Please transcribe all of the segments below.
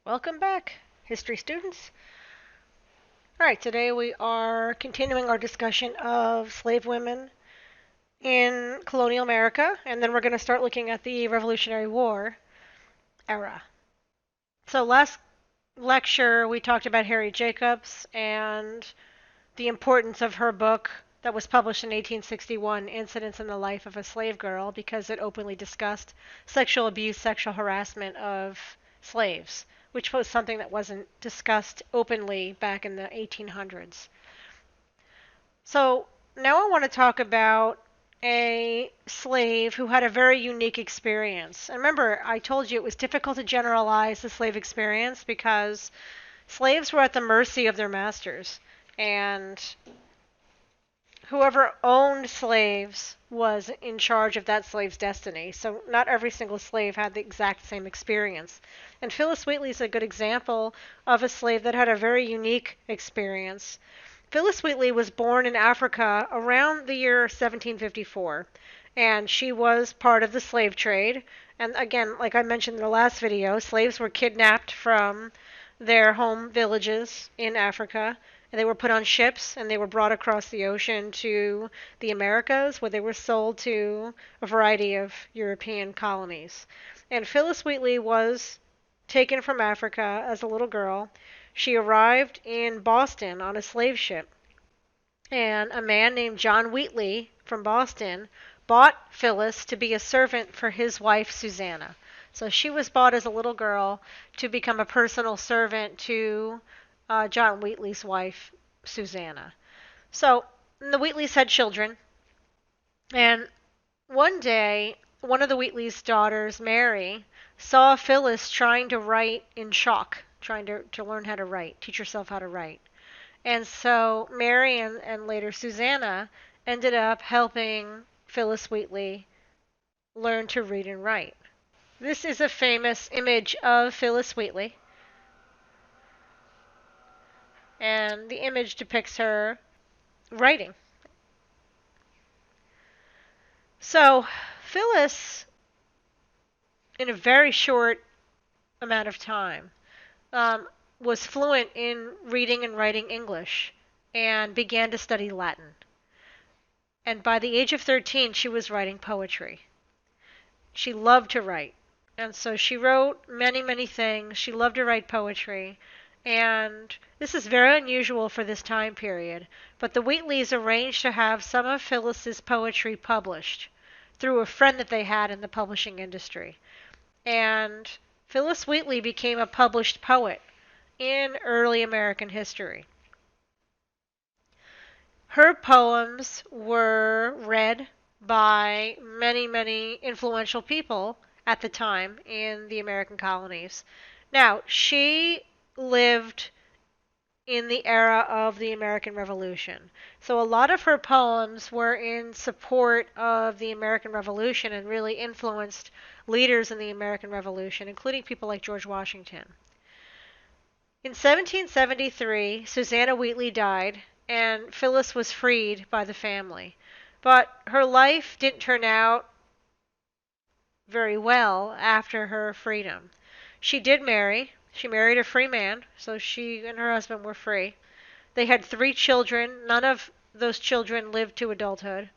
Welcome back, history students. All right, today we are continuing our discussion of slave women in colonial America, and then we're going to start looking at the Revolutionary War era. So, last lecture we talked about Harriet Jacobs and the importance of her book that was published in 1861, Incidents in the Life of a Slave Girl, because it openly discussed sexual abuse, sexual harassment of slaves, which was something that wasn't discussed openly back in the 1800s. So now I want to talk about a slave who had a very unique experience. And remember, I told you it was difficult to generalize the slave experience because slaves were at the mercy of their masters. And whoever owned slaves was in charge of that slave's destiny. So not every single slave had the exact same experience. And Phillis Wheatley is a good example of a slave that had a very unique experience. Phillis Wheatley was born in Africa around the year 1754, and she was part of the slave trade. And again, like I mentioned in the last video, slaves were kidnapped from their home villages in Africa, and they were put on ships and they were brought across the ocean to the Americas, where they were sold to a variety of European colonies. And Phillis Wheatley was taken from Africa as a little girl. She arrived in Boston on a slave ship, and a man named John Wheatley from Boston bought Phyllis to be a servant for his wife, Susanna. So she was bought as a little girl to become a personal servant to John Wheatley's wife, Susanna. So the Wheatleys had children, and one day, one of the Wheatley's daughters, Mary, saw Phyllis trying to write in chalk, trying to learn how to write, teach herself how to write. And so Mary and later Susanna ended up helping Phillis Wheatley learn to read and write. This is a famous image of Phillis Wheatley, and the image depicts her writing. So Phyllis, in a very short amount of time, was fluent in reading and writing English and began to study Latin. And by the age of 13, she was writing poetry. She loved to write. And so she wrote many, many things. She loved to write poetry. And this is very unusual for this time period. But the Wheatleys arranged to have some of Phyllis's poetry published through a friend that they had in the publishing industry. And Phyllis Wheatley became a published poet in early American history. Her poems were read by many, many influential people at the time in the American colonies. Now, she lived in the era of the American Revolution. So a lot of her poems were in support of the American Revolution and really influenced leaders in the American Revolution, including people like George Washington. In 1773, Susanna Wheatley died, and Phyllis was freed by the family. But her life didn't turn out very well after her freedom. She did marry. She married a free man, so she and her husband were free. They had 3 children. None of those children lived to adulthood.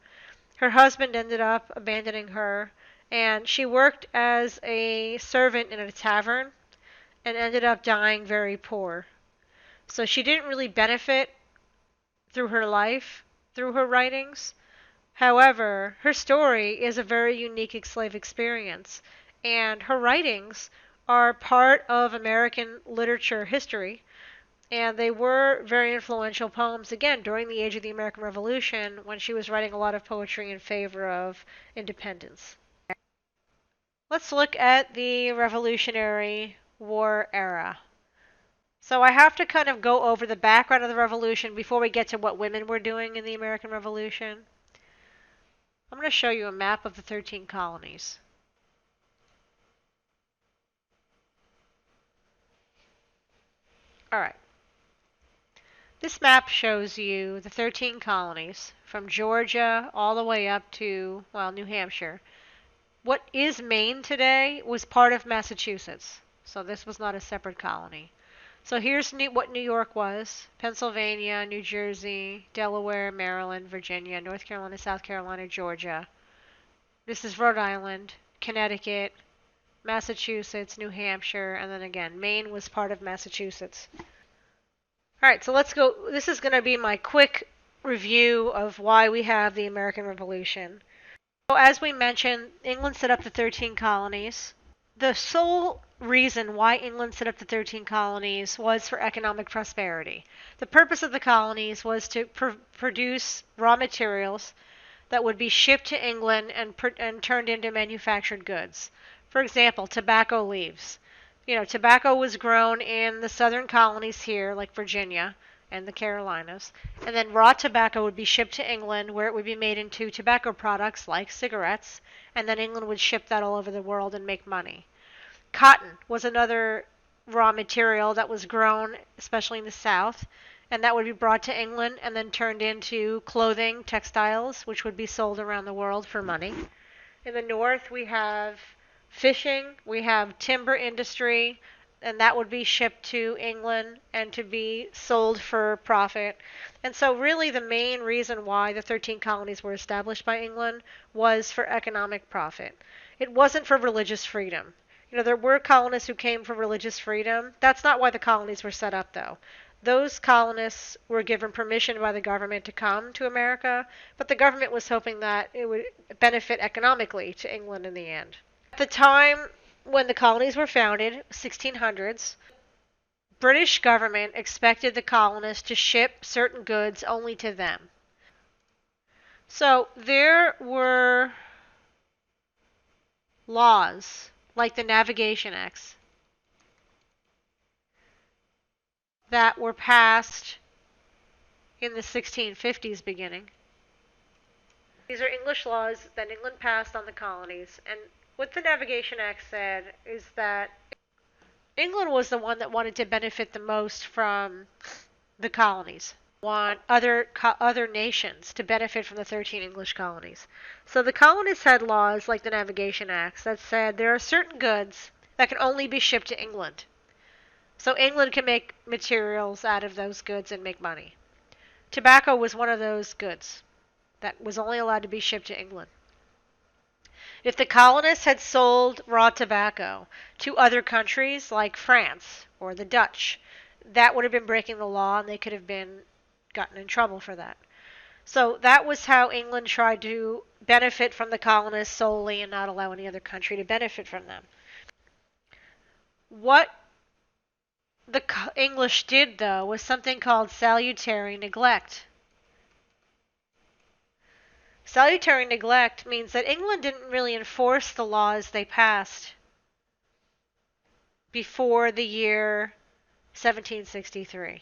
Her husband ended up abandoning her, and she worked as a servant in a tavern and ended up dying very poor. So she didn't really benefit through her life, through her writings. However, her story is a very unique slave experience, and her writings are part of American literature history, and they were very influential poems, again, during the age of the American Revolution when she was writing a lot of poetry in favor of independence. Let's look at the Revolutionary War era. So I have to kind of go over the background of the Revolution before we get to what women were doing in the American Revolution. I'm going to show you a map of the 13 colonies. All right. This map shows you the 13 colonies from Georgia all the way up to, well, New Hampshire. What is Maine today was part of Massachusetts. So this was not a separate colony. So here's what New York was: Pennsylvania, New Jersey, Delaware, Maryland, Virginia, North Carolina, South Carolina, Georgia. This is Rhode Island, Connecticut, Massachusetts, New Hampshire, and then again, Maine was part of Massachusetts. All right, so let's go. This is going to be my quick review of why we have the American Revolution. So as we mentioned, England set up the 13 colonies. The sole reason why England set up the 13 colonies was for economic prosperity. The purpose of the colonies was to produce raw materials that would be shipped to England and turned into manufactured goods. For example, tobacco leaves. Tobacco was grown in the southern colonies here, like Virginia and the Carolinas, and then raw tobacco would be shipped to England, where it would be made into tobacco products like cigarettes, and then England would ship that all over the world and make money. Cotton was another raw material that was grown, especially in the South, and that would be brought to England and then turned into clothing, textiles, which would be sold around the world for money. In the North, we have fishing, we have timber industry, and that would be shipped to England and to be sold for profit. And so really the main reason why the 13 colonies were established by England was for economic profit. It wasn't for religious freedom. There were colonists who came for religious freedom. That's not why the colonies were set up, though. Those colonists were given permission by the government to come to America, but the government was hoping that it would benefit economically to England in the end. At the time when the colonies were founded, 1600s, British government expected the colonists to ship certain goods only to them. So there were laws like the Navigation Acts that were passed in the 1650s beginning. These are English laws that England passed on the colonies, and what the Navigation Act said is that England was the one that wanted to benefit the most from the colonies. Want other nations to benefit from the 13 English colonies. So the colonists had laws like the Navigation Acts that said there are certain goods that can only be shipped to England. So England can make materials out of those goods and make money. Tobacco was one of those goods that was only allowed to be shipped to England. If the colonists had sold raw tobacco to other countries like France or the Dutch, that would have been breaking the law and they could have been gotten in trouble for that. So that was how England tried to benefit from the colonists solely and not allow any other country to benefit from them. What the English did, though, was something called salutary neglect. Salutary neglect means that England didn't really enforce the laws they passed before the year 1763.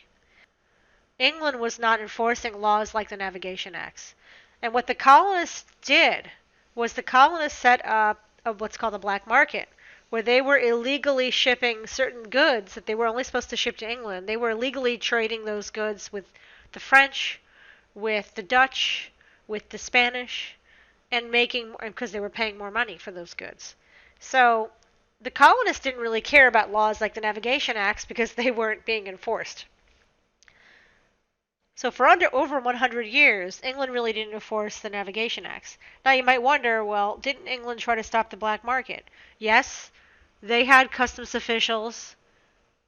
England was not enforcing laws like the Navigation Acts. And what the colonists did was the colonists set up what's called a black market, where they were illegally shipping certain goods that they were only supposed to ship to England. They were illegally trading those goods with the French, with the Dutch, with the Spanish, and because they were paying more money for those goods. So the colonists didn't really care about laws like the Navigation Acts because they weren't being enforced. So for over 100 years, England really didn't enforce the Navigation Acts. Now you might wonder, well, didn't England try to stop the black market? Yes, they had customs officials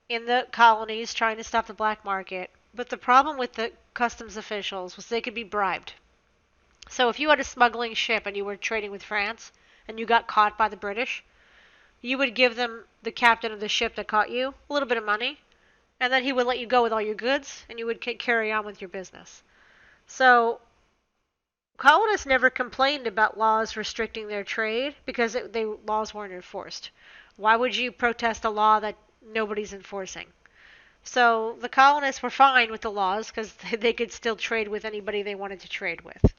in the colonies trying to stop the black market, but the problem with the customs officials was they could be bribed. So if you had a smuggling ship and you were trading with France and you got caught by the British, you would give them, the captain of the ship that caught you, a little bit of money, and then he would let you go with all your goods and you would carry on with your business. So colonists never complained about laws restricting their trade because laws weren't enforced. Why would you protest a law that nobody's enforcing? So the colonists were fine with the laws because they could still trade with anybody they wanted to trade with.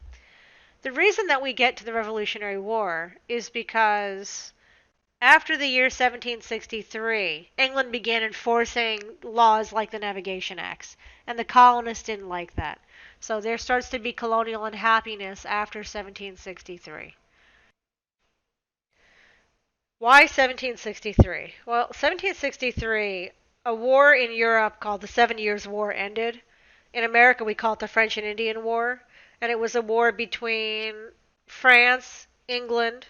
The reason that we get to the Revolutionary War is because after the year 1763, England began enforcing laws like the Navigation Acts, and the colonists didn't like that. So there starts to be colonial unhappiness after 1763. Why 1763? Well, 1763, a war in Europe called the Seven Years' War ended. In America, we call it the French and Indian War, and it was a war between France, England,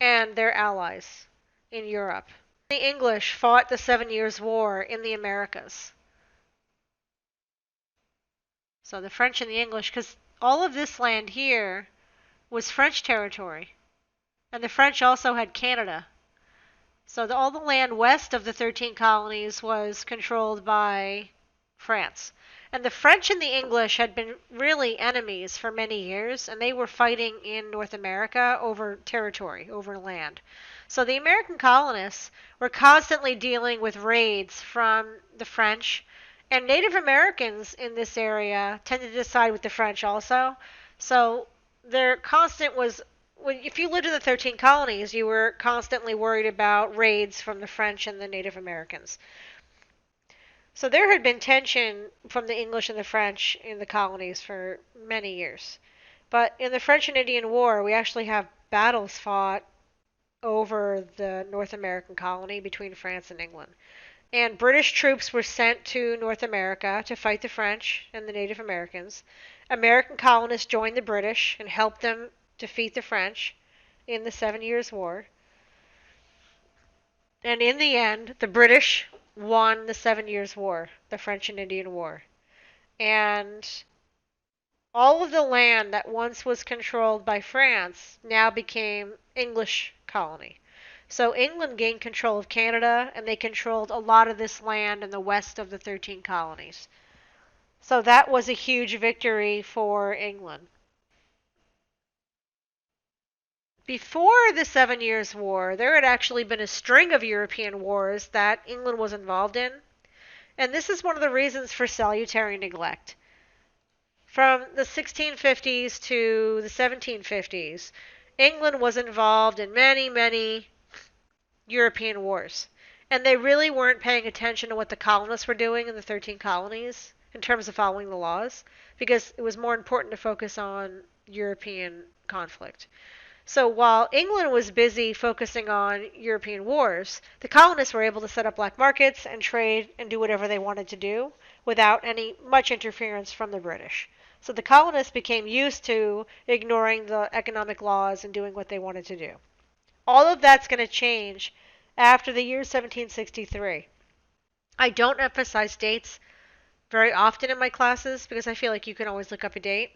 and their allies in Europe. The English fought the Seven Years' War in the Americas. So the French and the English, because all of this land here was French territory, and the French also had Canada. So all the land west of the 13 colonies was controlled by France. And the French and the English had been really enemies for many years, and they were fighting in North America over territory, over land. So the American colonists were constantly dealing with raids from the French, and Native Americans in this area tended to side with the French also. So their constant was if you lived in the 13 colonies, you were constantly worried about raids from the French and the Native Americans. So there had been tension from the English and the French in the colonies for many years. But in the French and Indian War, we actually have battles fought over the North American colony between France and England. And British troops were sent to North America to fight the French and the Native Americans. American colonists joined the British and helped them defeat the French in the Seven Years' War. And in the end, the British won the Seven Years' War, the French and Indian War. And all of the land that once was controlled by France now became English colony. So England gained control of Canada, and they controlled a lot of this land in the west of the 13 colonies. So that was a huge victory for England. Before the Seven Years' War, there had actually been a string of European wars that England was involved in, and this is one of the reasons for salutary neglect. From the 1650s to the 1750s, England was involved in many, many European wars, and they really weren't paying attention to what the colonists were doing in the 13 colonies in terms of following the laws, because it was more important to focus on European conflict. So while England was busy focusing on European wars, the colonists were able to set up black markets and trade and do whatever they wanted to do without any much interference from the British. So the colonists became used to ignoring the economic laws and doing what they wanted to do. All of that's going to change after the year 1763. I don't emphasize dates very often in my classes because I feel like you can always look up a date.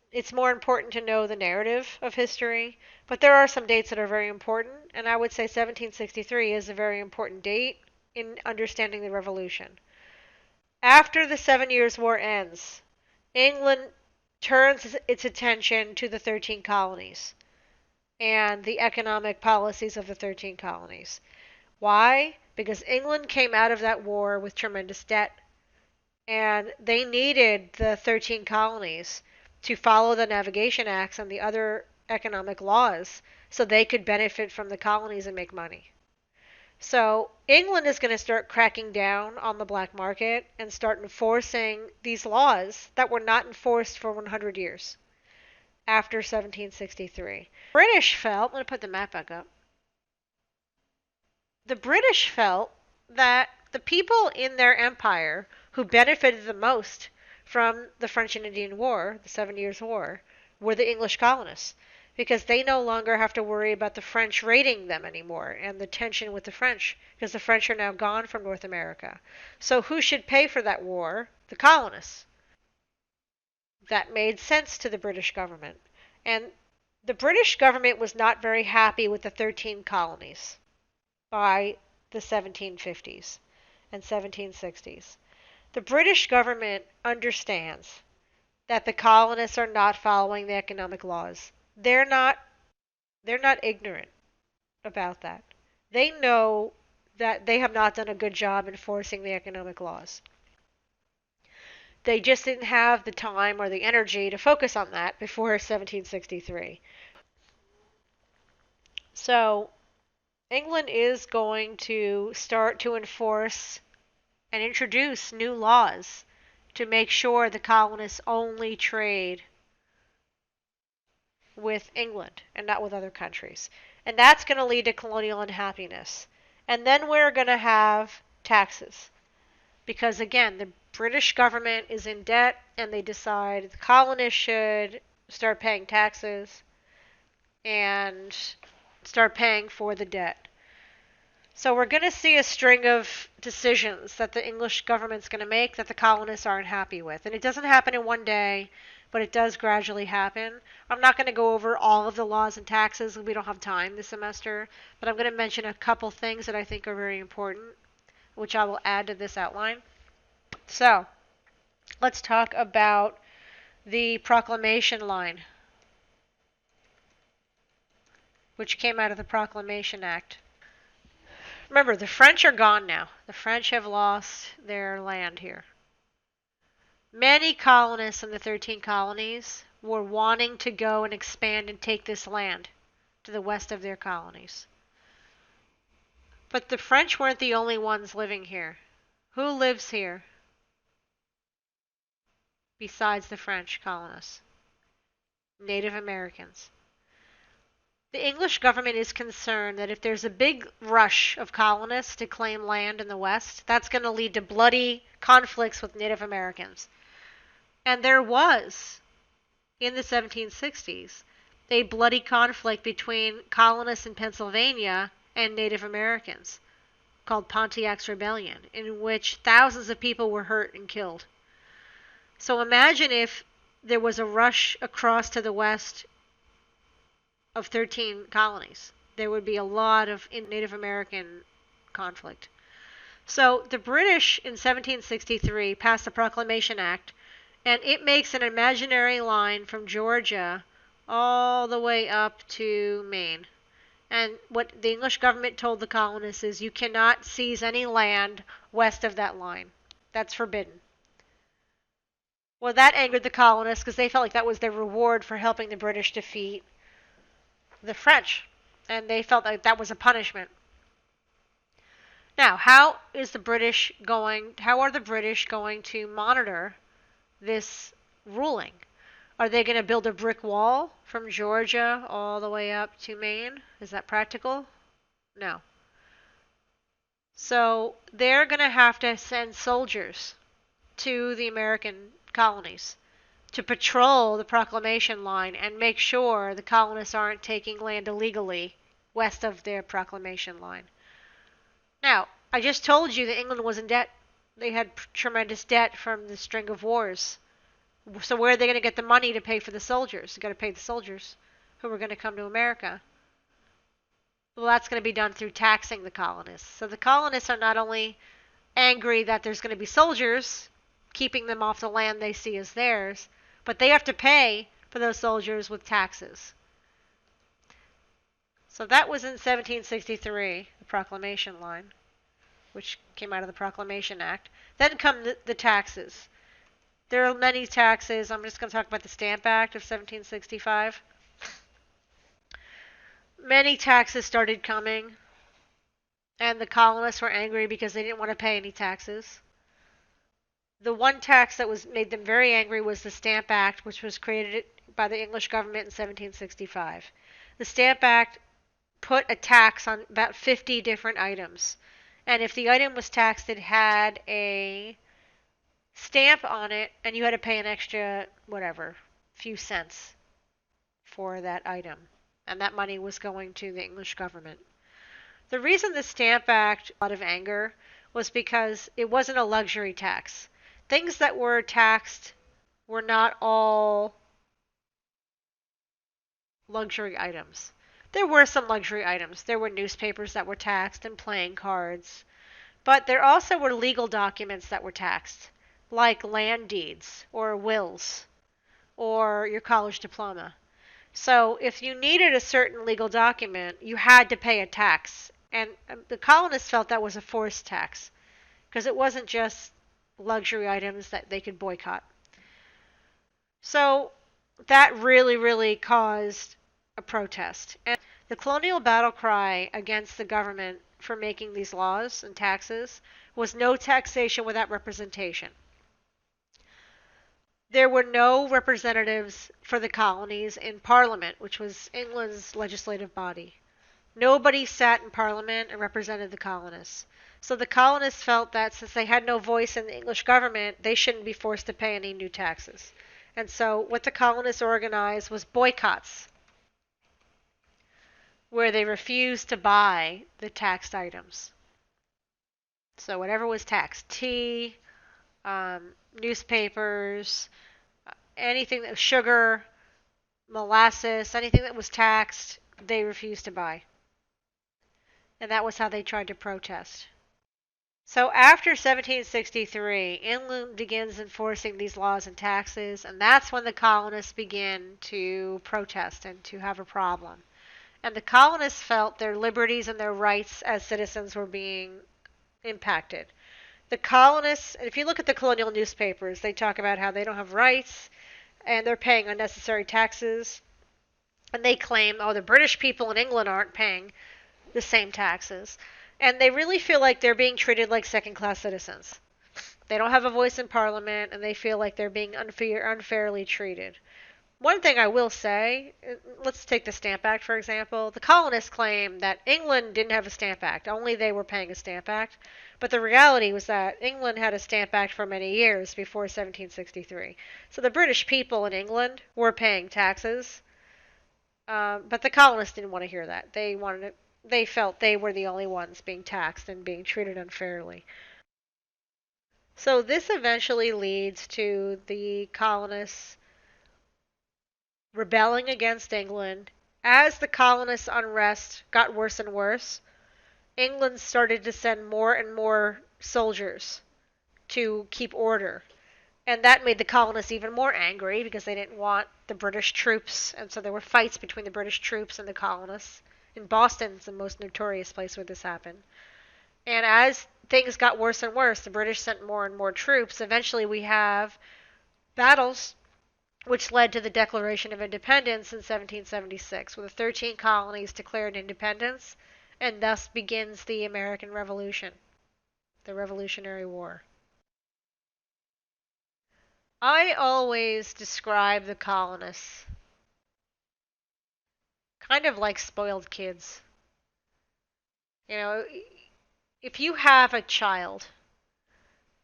It's more important to know the narrative of history, but there are some dates that are very important, and I would say 1763 is a very important date in understanding the Revolution. After the Seven Years' War ends, England turns its attention to the 13 colonies and the economic policies of the 13 colonies. Why? Because England came out of that war with tremendous debt, and they needed the 13 colonies to follow the Navigation Acts and the other economic laws so they could benefit from the colonies and make money. So England is going to start cracking down on the black market and start enforcing these laws that were not enforced for 100 years after 1763. British felt, I'm going to put the map back up. The British felt that the people in their empire who benefited the most from the French and Indian War, the Seven Years' War, were the English colonists, because they no longer have to worry about the French raiding them anymore and the tension with the French, because the French are now gone from North America. So who should pay for that war? The colonists. That made sense to the British government. And the British government was not very happy with the 13 colonies by the 1750s and 1760s. The British government understands that the colonists are not following the economic laws. They're not ignorant about that. They know that they have not done a good job enforcing the economic laws. They just didn't have the time or the energy to focus on that before 1763. So, England is going to start to enforce and introduce new laws to make sure the colonists only trade with England and not with other countries. And that's going to lead to colonial unhappiness. And then we're going to have taxes. Because again, the British government is in debt and they decide the colonists should start paying taxes and start paying for the debt. So we're going to see a string of decisions that the English government's going to make that the colonists aren't happy with. And it doesn't happen in one day, but it does gradually happen. I'm not going to go over all of the laws and taxes. We don't have time this semester, but I'm going to mention a couple things that I think are very important, which I will add to this outline. So, let's talk about the Proclamation Line, which came out of the Proclamation Act. Remember, the French are gone now. The French have lost their land here. Many colonists in the 13 colonies were wanting to go and expand and take this land to the west of their colonies. But the French weren't the only ones living here. Who lives here besides the French colonists? Native Americans. The English government is concerned that if there's a big rush of colonists to claim land in the West, that's going to lead to bloody conflicts with Native Americans. And there was, in the 1760s, a bloody conflict between colonists in Pennsylvania and Native Americans called Pontiac's Rebellion, in which thousands of people were hurt and killed. So imagine if there was a rush across to the west of 13 colonies. There would be a lot of Native American conflict. So the British in 1763 passed the Proclamation Act, and it makes an imaginary line from Georgia all the way up to Maine. And what the English government told the colonists is you cannot seize any land west of that line. That's forbidden. Well, that angered the colonists because they felt like that was their reward for helping the British defeat the French, and they felt like that was a punishment. Now, how are the British going to monitor this ruling? Are they going to build a brick wall from Georgia all the way up to Maine? Is that practical? No. So they're going to have to send soldiers to the American colonies to patrol the Proclamation Line and make sure the colonists aren't taking land illegally west of their Proclamation Line. Now, I just told you that England was in debt. They had tremendous debt from the string of wars. So where are they going to get the money to pay for the soldiers? You've got to pay the soldiers who are going to come to America. Well, that's going to be done through taxing the colonists. So the colonists are not only angry that there's going to be soldiers keeping them off the land they see as theirs, but they have to pay for those soldiers with taxes. So that was in 1763, the Proclamation Line, which came out of the Proclamation Act. Then come the taxes. There are many taxes. I'm just going to talk about the Stamp Act of 1765. Many taxes started coming, and the colonists were angry because they didn't want to pay any taxes. The one tax that made them very angry was the Stamp Act, which was created by the English government in 1765. The Stamp Act put a tax on about 50 different items. And if the item was taxed, it had a stamp on it, and you had to pay an extra, few cents for that item. And that money was going to the English government. The reason the Stamp Act got a lot of anger was because it wasn't a luxury tax. Things that were taxed were not all luxury items. There were some luxury items. There were newspapers that were taxed and playing cards. But there also were legal documents that were taxed, like land deeds or wills or your college diploma. So if you needed a certain legal document, you had to pay a tax. And the colonists felt that was a forced tax because it wasn't just luxury items that they could boycott. So that really, really caused a protest. And the colonial battle cry against the government for making these laws and taxes was no taxation without representation. There were no representatives for the colonies in Parliament, which was England's legislative body. Nobody sat in Parliament and represented the colonists. So the colonists felt that since they had no voice in the English government, they shouldn't be forced to pay any new taxes. And so what the colonists organized was boycotts, where they refused to buy the taxed items. So whatever was taxed, tea, newspapers, anything that sugar, molasses, anything that was taxed, they refused to buy. And that was how they tried to protest. So after 1763, England begins enforcing these laws and taxes, and that's when the colonists begin to protest and to have a problem. And the colonists felt their liberties and their rights as citizens were being impacted. The colonists, if you look at the colonial newspapers, they talk about how they don't have rights and they're paying unnecessary taxes. And they claim, oh, the British people in England aren't paying the same taxes. And they really feel like they're being treated like second-class citizens. They don't have a voice in Parliament, and they feel like they're being unfairly treated. One thing I will say, let's take the Stamp Act, for example. The colonists claim that England didn't have a Stamp Act, only they were paying a Stamp Act. But the reality was that England had a Stamp Act for many years before 1763. So the British people in England were paying taxes, but the colonists didn't want to hear that. They felt they were the only ones being taxed and being treated unfairly. So this eventually leads to the colonists rebelling against England. As the colonists' unrest got worse and worse, England started to send more and more soldiers to keep order. And that made the colonists even more angry because they didn't want the British troops. And so there were fights between the British troops and the colonists. In Boston's the most notorious place where this happened. And as things got worse and worse, the British sent more and more troops. Eventually we have battles which led to the Declaration of Independence in 1776, where the 13 colonies declared independence, and thus begins the American Revolution, the Revolutionary War. I always describe the colonists kind of like spoiled kids. You know, if you have a child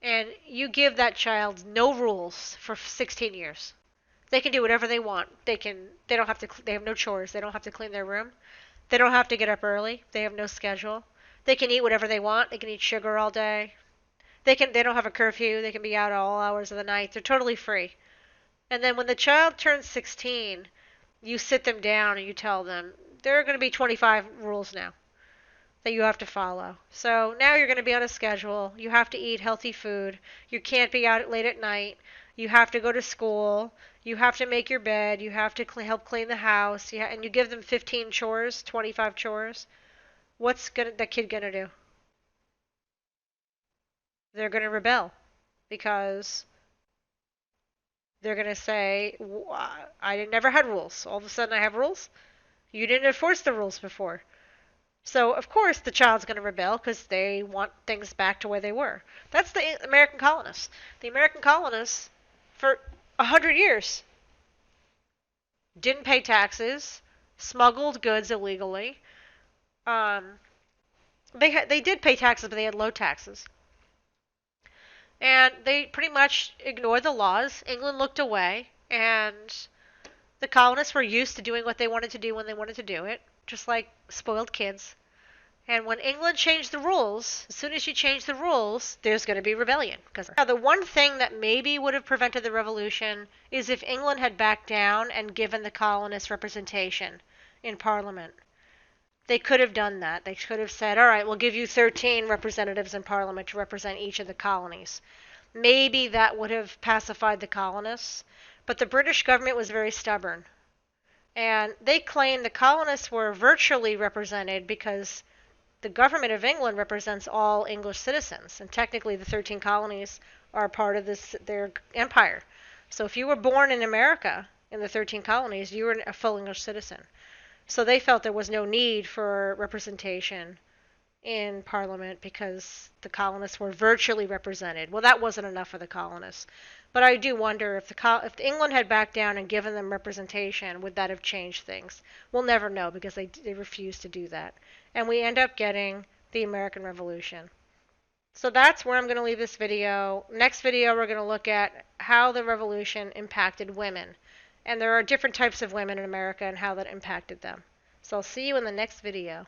and you give that child no rules for 16 years, they can do whatever they want. They don't have to they have no chores. They don't have to clean their room. They don't have to get up early. They have no schedule. They can eat whatever they want. They can eat sugar all day. They don't have a curfew. They can be out all hours of the night. They're totally free. And then when the child turns 16, you sit them down and you tell them there are going to be 25 rules now that you have to follow. So now you're going to be on a schedule. You have to eat healthy food. You can't be out late at night. You have to go to school. You have to make your bed. You have to help clean the house. And you give them 15 chores, 25 chores. What's that kid going to do? They're going to rebel because they're going to say, I never had rules. All of a sudden I have rules? You didn't enforce the rules before. So, of course, the child's going to rebel because they want things back to where they were. That's the American colonists. The American colonists, for 100 years, didn't pay taxes, smuggled goods illegally. They did pay taxes, but they had low taxes. And they pretty much ignored the laws. England looked away, and the colonists were used to doing what they wanted to do when they wanted to do it, just like spoiled kids. And when England changed the rules, as soon as you change the rules, there's going to be rebellion. Because now the one thing that maybe would have prevented the revolution is if England had backed down and given the colonists representation in Parliament. They could have done that. They could have said, all right, we'll give you 13 representatives in Parliament to represent each of the colonies. Maybe that would have pacified the colonists. But the British government was very stubborn. And they claimed the colonists were virtually represented because the government of England represents all English citizens, and technically the 13 colonies are part of their empire. So if you were born in America in the 13 colonies, you were a full English citizen. So they felt there was no need for representation in Parliament because the colonists were virtually represented. Well, that wasn't enough for the colonists. But I do wonder if England had backed down and given them representation, would that have changed things? We'll never know because they refused to do that. And we end up getting the American Revolution. So that's where I'm going to leave this video. Next video, we're going to look at how the revolution impacted women. And there are different types of women in America and how that impacted them. So I'll see you in the next video.